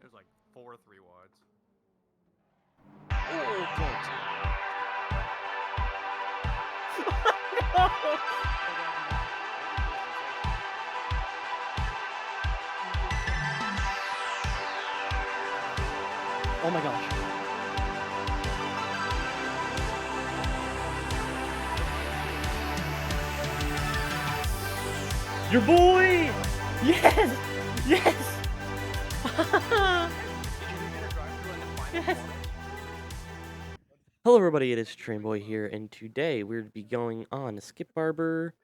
There's like 4 3-wides. Oh, God. Oh my gosh. Your boy! Yes! Yes! Did you get a drive-through in the final Yes. corner? Hello everybody, it is Trainboy here, and today we're to be going on a Skip Barber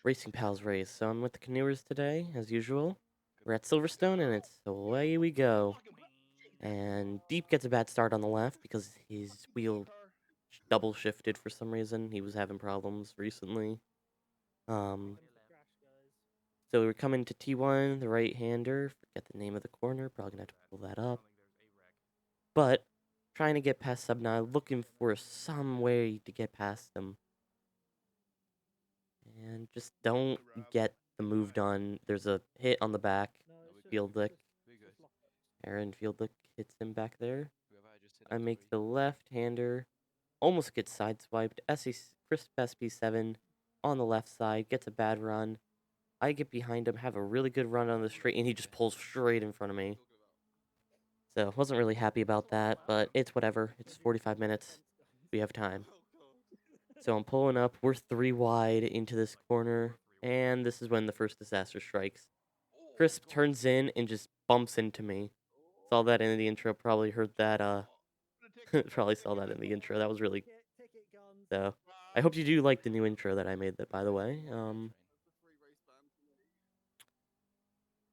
Racing Pals race. So I'm with the canoers today, as usual. We're at Silverstone, and it's away we go. And Deep gets a bad start on the left because his wheel double shifted for some reason. He was having problems recently. So we're coming to T1, the right-hander. Forget the name of the corner. Probably gonna have to pull that up. But trying to get past Sub9, looking for some way to get past them. And just don't get the move done. There's a hit on the back. Fieldlick. Aaron Fieldlick hits him back there. I make the left-hander. Almost gets sideswiped. Crisp SP7 on the left side. Gets a bad run. I get behind him, have a really good run on the straight, and he just pulls straight in front of me. So, wasn't really happy about that, but it's whatever. It's 45 minutes. We have time. So I'm pulling up. We're 3 wide into this corner, and this is when the first disaster strikes. Crisp turns in and just bumps into me. Saw that in the intro. Probably heard that. Probably saw that in the intro. That was really. So I hope you do like the new intro that I made. That, by the way.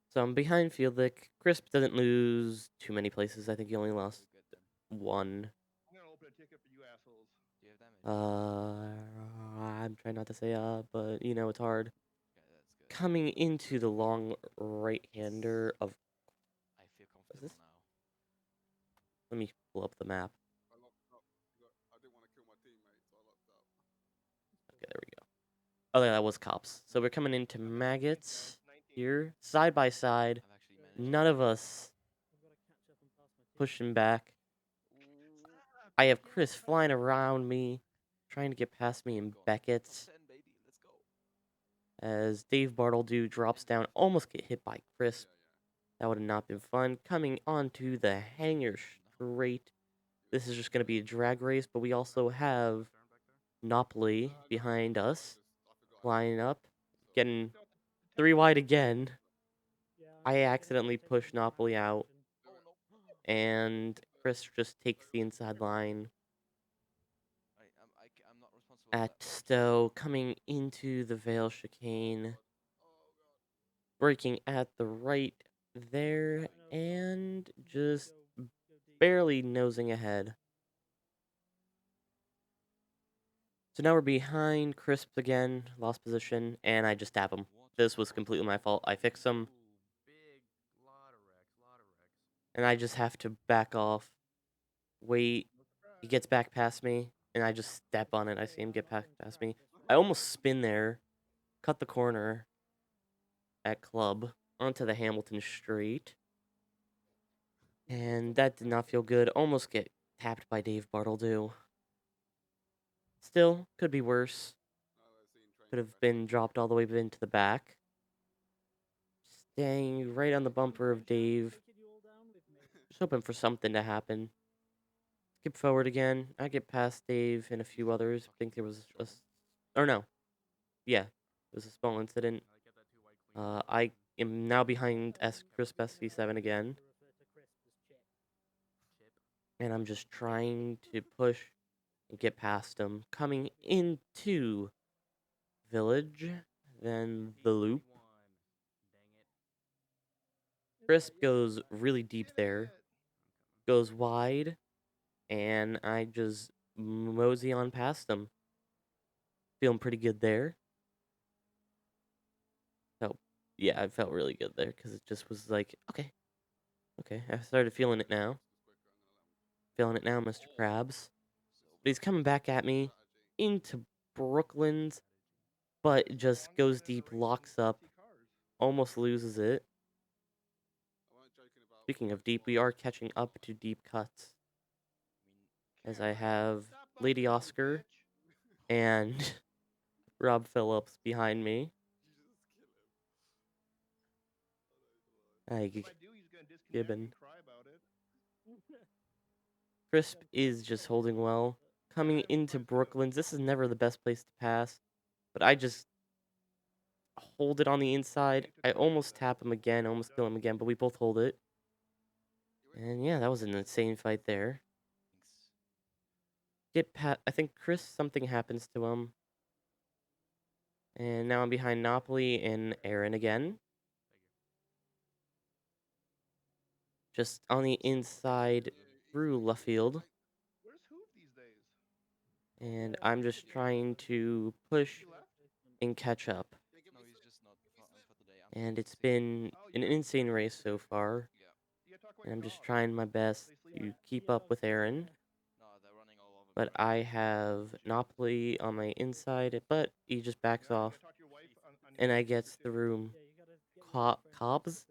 So I'm behind Fieldlick. Crisp doesn't lose too many places. I think he only lost 1. I'm gonna open a ticket for you assholes. Do you have damage? I'm trying not to say but you know it's hard. Okay, that's good. Coming into the long right-hander of. I feel What is comfortable this? now. Let me pull up the map. I locked up. I didn't want to kill my teammate, so I locked up. Okay, there we go. Oh, yeah, that was cops. So we're coming into maggots here, side by side. I've actually managed. None of us pushing back. I have Chris flying around me, trying to get past me in Beckett's. 10, baby. Let's go. As Dave Bartledew drops down, almost get hit by Chris. That would have not been fun. Coming onto the hangar straight. This is just going to be a drag race, but we also have Nopley behind us, flying up, getting 3 wide again. I accidentally pushed Nopley out, Oh no. and Chris just takes the inside line. I'm not responsible At for that. Stowe, coming into the Vale chicane, braking at the right there, and just barely nosing ahead. So now we're behind Crisp again, lost position, and I just tap him. This was completely my fault. I fixed him, Big lot of wrecks. and I just have to back off, wait. He gets back past me, and I just step on it. I see him get past me. I almost spin there, cut the corner at Club onto the Hamilton Straight. And that did not feel good. Almost get tapped by Dave Bartledew. Still, could be worse. Could have been dropped all the way into the back. Staying right on the bumper of Dave. Just hoping for something to happen. Skip forward again. I get past Dave and a few others. I think there was a. Or no. Yeah. It was a small incident. I am now behind Crisp SV7 again. And I'm just trying to push and get past him. Coming into Village, then the loop. Crisp goes really deep there, goes wide, and I just mosey on past him. Feeling pretty good there. So, yeah, I felt really good there because it just was like, okay. Okay, I started feeling it now. Feeling it now, Mr. Krabs. But he's coming back at me into Brooklyn's, but just goes deep, locks up, almost loses it. about Speaking of next deep, one. we are catching up to deep cuts. I mean, As I Cameron, have stop Lady bumping into me, Oscar bitch. and Rob Phillips behind me. You just kill him. Hi, If I do, he's gonna disconnect Gibbon. and cry about it. Crisp is just holding well. Coming into Brooklyn's, this is never the best place to pass, but I just hold it on the inside. I almost tap him again, almost kill him again, but we both hold it. And yeah, that was an insane fight there. thanks. Get pat. I think Chris, something happens to him. And now I'm behind Napoli and Aaron again. Just on the inside through left field. Where's Hoove these days? And I'm just trying to push He left? and catch up. No, he's just not for today. And it's Sick. been an insane race so far. Yeah. You gotta talk about And your I'm just dogs. trying my best They sleep to at. keep up with Aaron. No, they're running all over But me. I have Napoli on my inside, but he just backs Yeah, you off. gotta talk to your wife on your And I way gets too. through Cobbs.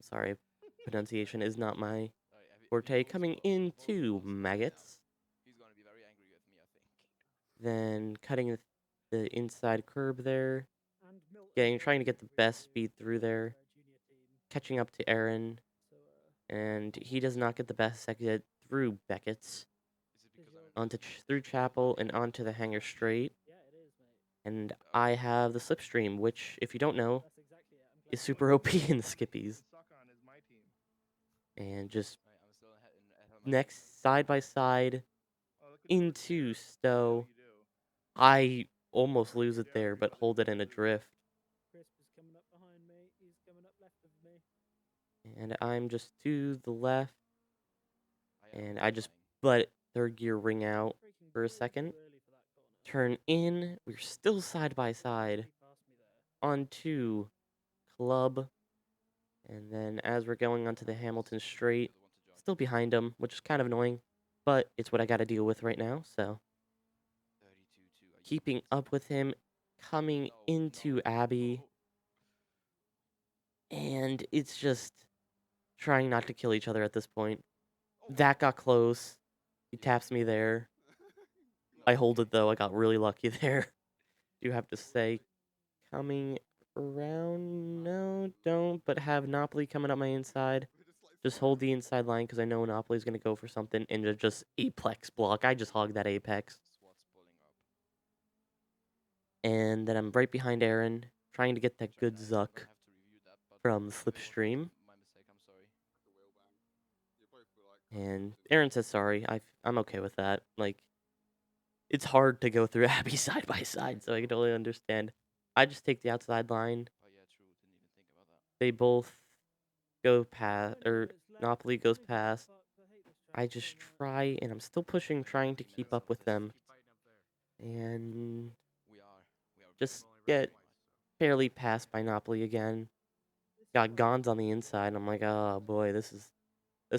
Sorry, pronunciation is not my Sorry, forte. Coming into Maggots. He's gonna be very angry with me, I think. Then cutting the inside curb there. Trying to get the best speed through there. Catching up to Aaron. And he does not get the best exit through Beckett's. Is it because I'm Through Chapel and onto the hangar straight. And I have the slipstream, which, if you don't know, is super OP in the Skippies. Suck on is my team. And just Right, I'm still ahead of my next, side by side, Oh, look at George into there. Stowe. You do. I almost lose it there, but hold it in a drift. And I'm just to the left, and I just let third gear ring out for a second. Turn in, we're still side by side, onto Club. And then as we're going onto the Hamilton straight, still behind him, which is kind of annoying, but it's what I got to deal with right now, so. 32-2. Keeping up with him, coming into Abby, and it's just trying not to kill each other at this point. That got close. He taps me there. I hold it though. I got really lucky there. Do have to say, coming around. No, don't. But have Napoli coming up my inside. Just hold the inside line because I know Napoli's gonna go for something and just apex block. I just hog that apex. SWAT's pulling up. And then I'm right behind Aaron, trying to get that good Nice. I'm zuck gonna have to review that, but from it was Slipstream. my mistake. I'm sorry. Like a wheel bang. You both were like. And Aaron says sorry. I'm okay with that. Like, it's hard to go through Abby side by side, so I can totally understand. I just take the outside line. Oh yeah, true. Didn't even think about that. They both go past, or Napoli goes past. I just try, and I'm still pushing, trying to keep up with them. And We are just very get fairly passed by Napoli again. Got Gons on the inside, and I'm like, oh boy, this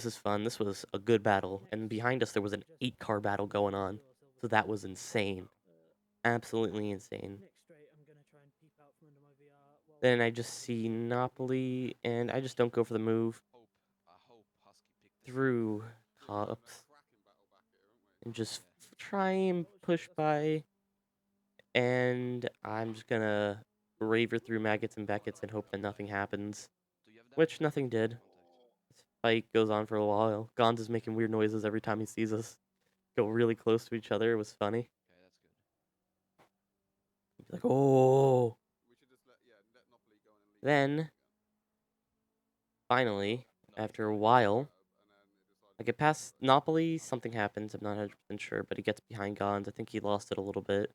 is fun. This was a good battle. And behind us, there was an 8-car battle going on. So that was insane. Absolutely insane. Then I just see Napoli, and I just don't go for the move I hope Husky picked this through Cops. And just try and push by. And I'm just gonna raver through Maggots and Beckett's and hope that nothing happens. Do you have that? Which nothing did. Contact. This fight goes on for a while. Gons is making weird noises every time he sees us go really close to each other. It was funny. Okay, that's good. He's like, oh. We should just let Napoli go and leave. Then, finally, after a while, I get past Napoli. Something happens. I'm not 100% sure, but he gets behind Gons. I think he lost it a little bit.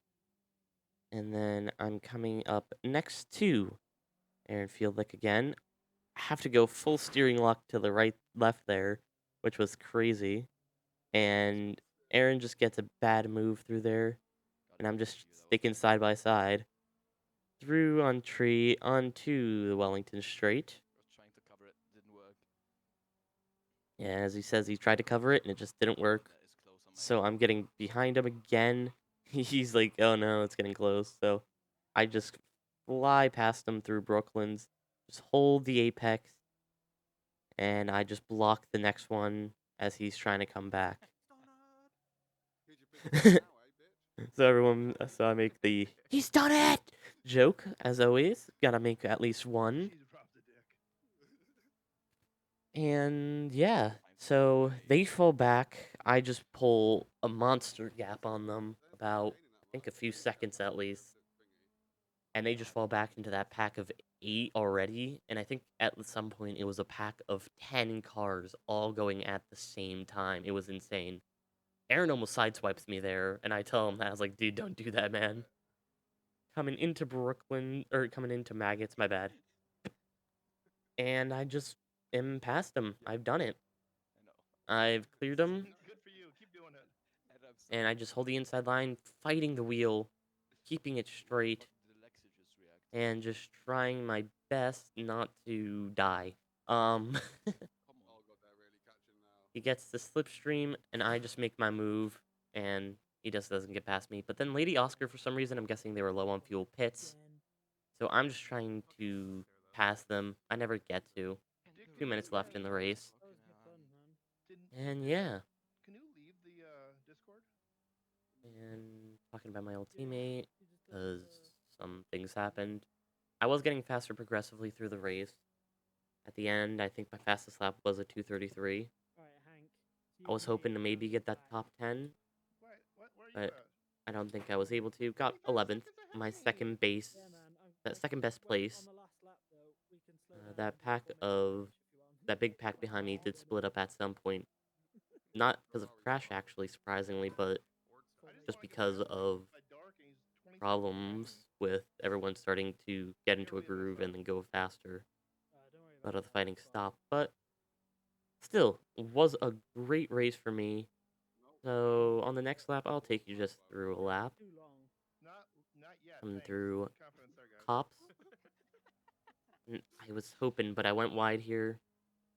And then I'm coming up next to Aaron Fieldlick again. I have to go full steering lock to the left there, which was crazy. And Aaron just gets a bad move through there. And I'm just sticking side by side. Through on tree, onto the Wellington straight. I was trying to cover it, didn't work. Yeah, as he says, he tried to cover it and it just didn't work. That is close on my So I'm getting behind him again. He's like, oh no, it's getting close. So I just fly past him through Brooklyn's. Just hold the apex. and I just block the next one as he's trying to come back. Here's your big chance now, bitch? So I make the "he's done it" joke as always. Gotta make at least one. She's dropped the dick. And yeah, so they fall back. I just pull a monster gap on them, about I think a few seconds at least, and they just fall back into that pack of 8 already. And I think at some point it was a pack of 10 cars all going at the same time. It was insane. Aaron almost sideswipes me there, and I tell him that I was like, "Dude, don't do that, man." Coming into Brooklyn or coming into Maggots, my bad. And I just am past him. I've done it. I know. I've cleared him. Good for you. Keep doing it. And I'm so And I just hold the inside line, fighting the wheel, keeping it straight, What did Alexia just react? and just trying my best not to die. Um, Come Oh on. god, they're really catching now. he gets the slipstream, and I just make my move, and he just doesn't get past me. But then Lady Oscar, for some reason, I'm guessing they were low on fuel pits, so I'm just trying to pass them. I never get to. 2 minutes left in the race, and yeah. Can you leave the Discord? And talking about my old teammate, because some things happened. I was getting faster progressively through the race. At the end, I think my fastest lap was a 2:33. I was hoping to maybe get that top 10, What? Where are you but at? I don't think I was able to. Got 11th, 25 seconds my ahead of me. second base, that second best place. That pack of that big pack behind me did split up at some point. Not because of crash, actually, surprisingly, but just because of problems with everyone starting to get into a groove and then go faster. Let the fighting stop. But still, was a great race for me. So on the next lap, I'll take you just through a lap. Not yet. Coming Thanks. through Confidence there, guys. Cops. I was hoping, but I went wide here.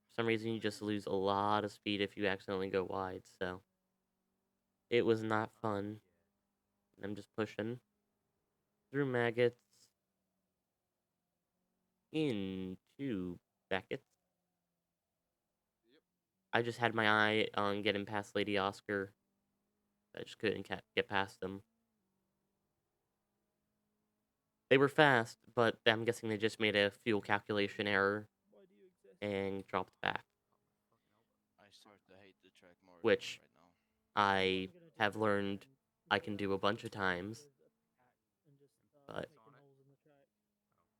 For some reason, you just lose a lot of speed if you accidentally go wide. So it was not fun. I'm just pushing through maggots into Beckett's. Yep. I just had my eye on getting past Lady Oscar. I just couldn't get past them. They were fast, but I'm guessing they just made a fuel calculation error and dropped back, I start to hate the track more which right now. I have learned I can do a bunch of times, but,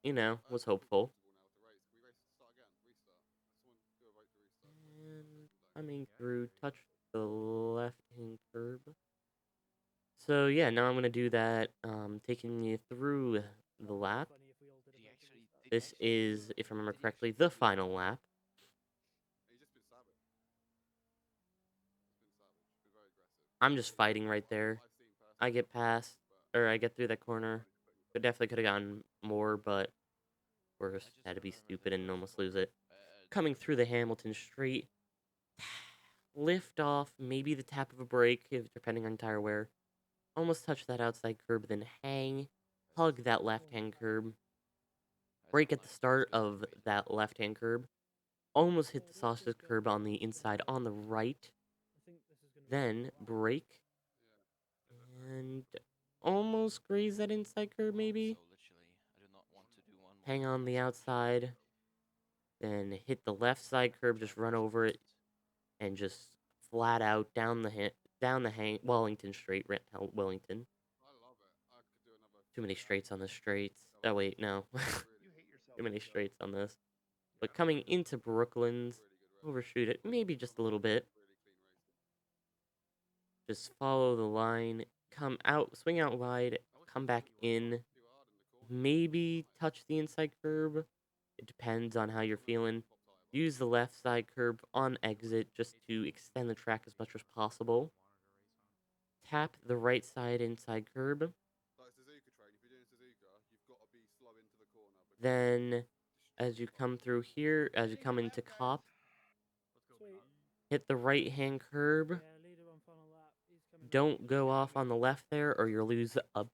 you know, was hopeful. Now with the race. Can we race start again? Restart. Someone do a vote to restart. And coming through, touch the left-hand curb. So yeah, now I'm gonna do that, taking you through the lap. This is, if I remember correctly, the final lap. He's just been savage. He's been savage. Been very aggressive. I'm just fighting right there. I've seen personally. I get past, or I get through that corner. But definitely could have gotten more, but worse, had to be stupid and almost lose it. Coming through the Hamilton straight, lift off, maybe the tap of a brake, depending on tire wear. Almost touch that outside curb, then hang, hug that left-hand curb, brake at the start of that left-hand curb, almost hit the sausage curb on the inside on the right, then brake, and almost graze that inside curb maybe. So literally, I do not want to do one more Hang on the race. outside, then hit the left side curb, just run over it, and just flat out down the Wellington straight, Wellington. I love it. I could do another. Too many straights on the straights. Oh wait, no. You hate yourself. Too many straights on this. But coming into Brooklyn's, overshoot it maybe just a little bit. Really clean racing. Just follow the line, come out, swing out wide, come back in, Too hard in the corner. maybe touch the inside curb. It depends on how you're feeling. Use the left side curb on exit just to extend the track as much as possible. Tap the right side inside curb. Like Suzuka train. If you're doing Suzuka, you've got to be slow into the corner. Then, as you come through here, as you come into Cop, hit the right hand curb. Don't go off on the left there, or you'll lose a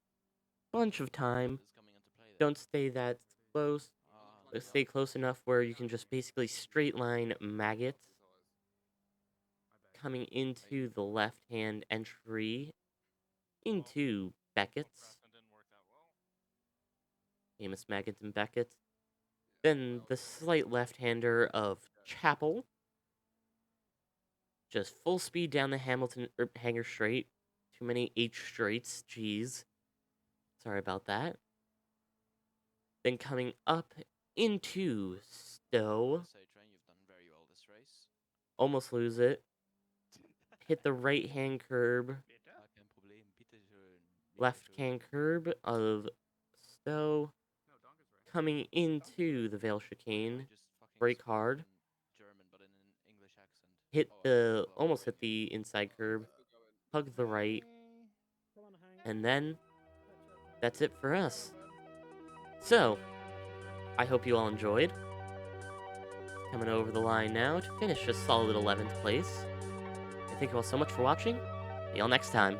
bunch of time. This is coming into play then. Don't stay that close. stay close enough where you can just basically straight line maggots coming into the left-hand entry into Beckett's. Famous maggots and Beckett's. Then the slight left-hander of Chapel. Just full speed down the Hamilton Hanger Straight. Too many H straights, jeez. Sorry about that. Then coming up into Stowe. Say, Train, you've done very well this race. Almost lose it. Hit the right-hand curb. Bitte? Kein Problem, bitte schön. Left-hand curb of Stowe. No, Donker's right. Coming into the Vale Chicane. Just fucking Brake speak hard. in German, but in an English accent. Hit Oh, the... well, Almost hit already. the inside curb. Still going. Hug the right. Come on, Hank. And then... Catch up. That's it for us. So, I hope you all enjoyed. Coming over the line now to finish a solid 11th place. I thank you all so much for watching. See y'all next time.